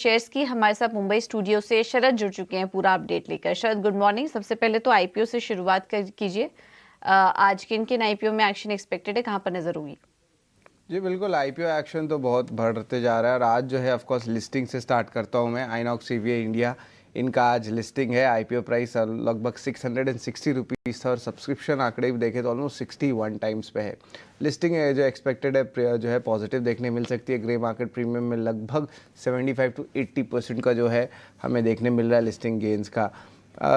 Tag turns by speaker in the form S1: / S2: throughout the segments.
S1: Shares की हमारे साथ मुंबई स्टूडियो से शरद जुड़ चुके हैं पूरा अपडेट लेकर। शरद, गुड मॉर्निंग। सबसे पहले तो आईपीओ से शुरुआत कीजिए। आज किन किन आईपीओ में एक्शन एक्सपेक्टेड है, कहां पर नजर होगी?
S2: जी बिल्कुल, आईपीओ एक्शन तो बहुत बढ़ते जा रहा है और आज जो है ऑफ कोर्स लिस्टिंग से स्टार्ट करता हूं मैं। आइनॉक्स सीवीए इंडिया, इनका आज लिस्टिंग है। आईपीओ प्राइस लगभग 660 रुपीज़ था और सब्सक्रिप्शन आंकड़े भी देखें तो ऑलमोस्ट 61 टाइम्स पे है। लिस्टिंग है जो एक्सपेक्टेड है जो है पॉजिटिव देखने मिल सकती है। ग्रे मार्केट प्रीमियम में लगभग 75 to 80% का जो है हमें देखने मिल रहा है लिस्टिंग गेंस का।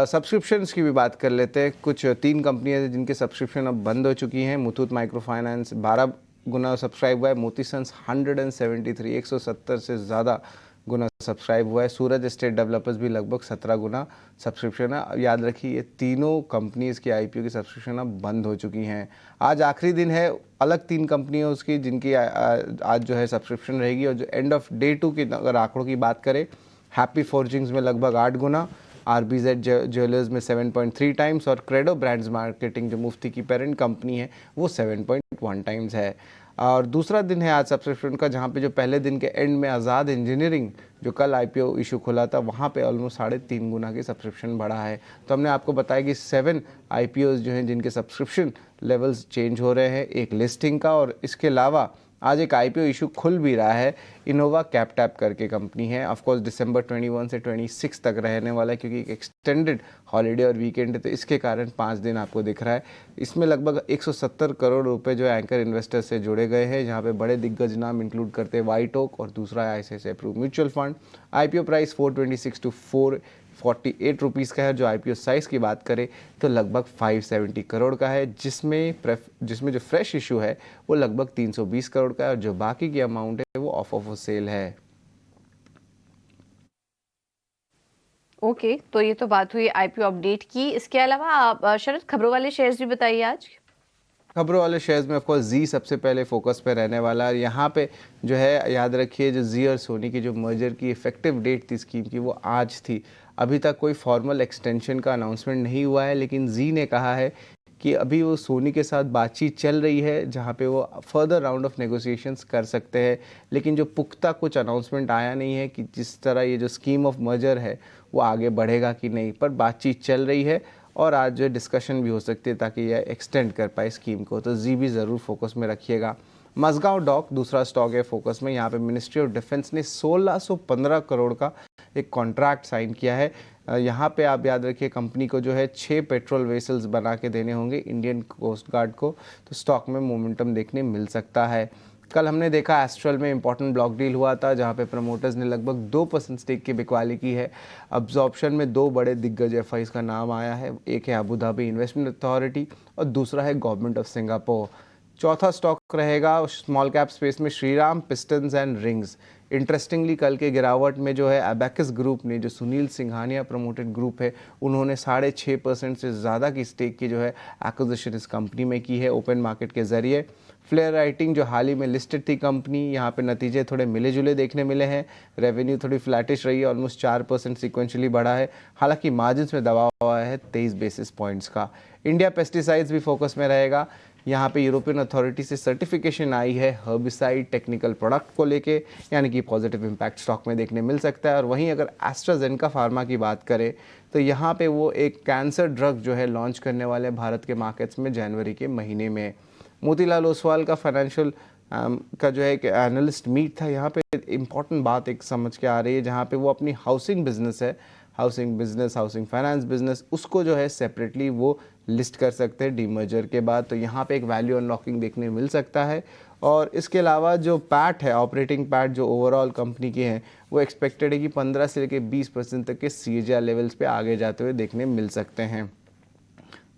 S2: सब्सक्रिप्शंस की भी बात कर लेते हैं। कुछ 3 कंपनियां हैं जिनके सब्सक्रिप्शन अब बंद हो चुकी हैं। मुथूट माइक्रो फाइनेंस 12 गुना सब्सक्राइब हुआ है। मोती सन्स 170 से ज़्यादा गुना सब्सक्राइब हुआ है। सूरज एस्टेट डेवलपर्स भी लगभग 17 गुना सब्सक्रिप्शन है। याद रखिए ये तीनों कंपनीज की आईपीओ की सब्सक्रिप्शन अब बंद हो चुकी हैं। आज आखिरी दिन है अलग 3 कंपनियों उसकी जिनकी आज जो है सब्सक्रिप्शन रहेगी। और जो एंड ऑफ डे 2 की अगर आंकड़ों की बात करें, हैप्पी फोर्जिंग्स में लगभग 8 गुना, आरबीजेड ज्वेलर्स में 7.3 टाइम्स और क्रेडो ब्रांड्स मार्केटिंग जो मुफ्ती की पेरेंट कंपनी है वो 7.1 टाइम्स है। और दूसरा दिन है आज सब्सक्रिप्शन का, जहाँ पे जो पहले दिन के एंड में आज़ाद इंजीनियरिंग जो कल आईपीओ इशू खुला था वहाँ पे ऑलमोस्ट 3.5 गुना की सब्सक्रिप्शन बढ़ा है। तो हमने आपको बताया कि 7 आईपीओ जो हैं जिनके सब्सक्रिप्शन लेवल्स चेंज हो रहे हैं, एक लिस्टिंग का, और इसके अलावा आज एक आईपीओ इशू खुल भी रहा है। इनोवा कैपटैप करके कंपनी है। ऑफ कोर्स दिसंबर 21 से 26 तक रहने वाला है क्योंकि एक एक्सटेंडेड हॉलीडे और वीकेंड है, तो इसके कारण 5 दिन आपको दिख रहा है। इसमें लगभग 170 करोड़ रुपए जो एंकर इन्वेस्टर से जुड़े गए हैं, जहां पे बड़े दिग्गज नाम इंक्लूड करते हैं वाइट ओक और दूसरा ICICI Pru mutual fund. IPO price 426 to 448 rupees का है। जो आईपीओ साइज़ की बात करें तो लगभग 570 करोड़ का है, जिसमें जो फ्रेश इशू है वो लगभग 320 करोड़ का है और जो बाकी की अमाउंट है वो ऑफ सेल है।
S1: ओके, तो ये तो बात हुई आईपीओ अपडेट की। इसके अलावा आप शरद, खबरों वाले शेयर्स भी बताइए आज।
S2: खबरों वाले शेयर्स में ऑफकोर्स जी सबसे पहले फोकस पे रहने वाला है। यहाँ पे जो है याद रखिए, जो जी और सोनी की जो मर्जर की इफेक्टिव डेट थी स्कीम की वो आज थी। अभी तक कोई फॉर्मल एक्सटेंशन का अनाउंसमेंट नहीं हुआ है, लेकिन जी ने कहा है कि अभी वो सोनी के साथ बातचीत चल रही है जहाँ पे वो फर्दर राउंड ऑफ नेगोशिएशंस कर सकते हैं। लेकिन जो पुख्ता कुछ अनाउंसमेंट आया नहीं है कि जिस तरह ये जो स्कीम ऑफ मर्जर है वो आगे बढ़ेगा कि नहीं, पर बातचीत चल रही है और आज जो डिस्कशन भी हो सकती है ताकि यह एक्सटेंड कर पाए स्कीम को। तो जी भी ज़रूर फोकस में रखिएगा। मजगांव डॉक दूसरा स्टॉक है फोकस में। यहाँ पे मिनिस्ट्री ऑफ डिफेंस ने 1615 करोड़ का एक कॉन्ट्रैक्ट साइन किया है। यहाँ पे आप याद रखिए कंपनी को जो है 6 पेट्रोल वेसल्स बना के देने होंगे इंडियन कोस्ट गार्ड को। तो स्टॉक में मोमेंटम देखने मिल सकता है। कल हमने देखा एस्ट्रल में इंपॉर्टेंट ब्लॉक डील हुआ था जहां पे प्रमोटर्स ने लगभग 2% स्टेक की बिकवाली की है। अब्जॉर्प्शन में 2 बड़े दिग्गज एफआईज का नाम आया है, एक है अबू धाबी इन्वेस्टमेंट अथॉरिटी और दूसरा है गवर्नमेंट ऑफ सिंगापुर। चौथा स्टॉक रहेगा स्मॉल कैप स्पेस में Shriram pistons and rings. Interestingly कल के गिरावट में जो है अबैकस ग्रुप ने, जो सुनील सिंघानिया प्रमोटेड ग्रुप है, उन्होंने 6.5% से ज़्यादा की स्टेक की जो है एक्विजिशन इस कंपनी में की है ओपन मार्केट के जरिए। फ्लेयर राइटिंग जो हाल ही में लिस्टेड थी कंपनी, यहाँ पे नतीजे थोड़े मिले जुले देखने मिले हैं। रेवेन्यू थोड़ी फ्लैटिश रही है, ऑलमोस्ट 4% सिक्वेंशली बढ़ा है। हालांकि मार्जिन्स में दबाव हुआ है 23 बेसिस पॉइंट्स का। इंडिया पेस्टिसाइड्स भी फोकस में रहेगा। यहाँ पे यूरोपियन अथॉरिटी से सर्टिफिकेशन आई है हर्बिसाइड टेक्निकल प्रोडक्ट को लेके, यानी कि पॉजिटिव इम्पैक्ट स्टॉक में देखने मिल सकता है। और वहीं अगर एस्ट्राजेनेका फार्मा की बात करें तो यहाँ पे वो एक कैंसर ड्रग जो है लॉन्च करने वाले भारत के मार्केट्स में जनवरी के महीने में। मोतीलाल ओसवाल का फाइनेंशियल का जो है एक एनालिस्ट मीट था। यहाँ पे इम्पॉर्टेंट बात एक समझ के आ रही है, जहाँ पे वो अपनी housing business housing finance business उसको जो है सेपरेटली वो लिस्ट कर सकते हैं डीमर्जर के बाद। तो यहाँ पे एक वैल्यू अनलॉकिंग देखने मिल सकता है। और इसके अलावा जो पैट है, ऑपरेटिंग पैट जो ओवरऑल कंपनी के हैं, वो एक्सपेक्टेड है कि 15 से लेकर 20% तक के सीएजीआर लेवल्स पे आगे जाते हुए देखने मिल सकते हैं।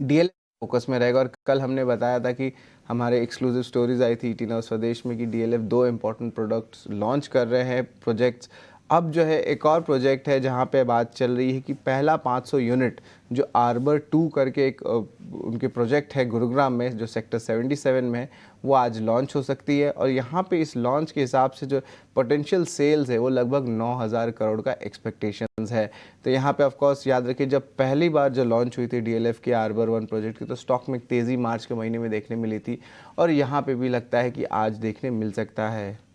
S2: डीएल फोकस में रहेगा। और कल हमने बताया था कि हमारे एक्सक्लूसिव स्टोरीज आई थी ईटीना स्वदेश में कि डीएलएफ 2 इंपॉर्टेंट प्रोडक्ट्स लॉन्च कर रहे हैं प्रोजेक्ट्स। अब जो है एक और प्रोजेक्ट है जहां पे बात चल रही है कि पहला 500 यूनिट जो आर्बर 2 करके एक उनके प्रोजेक्ट है गुरुग्राम में जो सेक्टर 77 में है, वो आज लॉन्च हो सकती है। और यहाँ पे इस लॉन्च के हिसाब से जो पोटेंशियल सेल्स है वो लगभग 9000 करोड़ का एक्सपेक्टेशंस है। तो यहाँ पे ऑफ कोर्स याद रखिए, जब पहली बार जो लॉन्च हुई थी डीएलएफ की आर्बर 1 प्रोजेक्ट की, तो स्टॉक में तेज़ी मार्च के महीने में देखने मिली थी और यहाँ पे भी लगता है कि आज देखने मिल सकता है।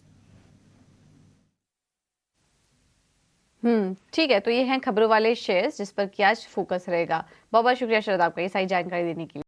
S1: ठीक है, तो ये हैं खबरों वाले शेयर्स जिस पर कि आज फोकस रहेगा। बहुत बहुत शुक्रिया शरद आपका ये सारी जानकारी देने के लिए।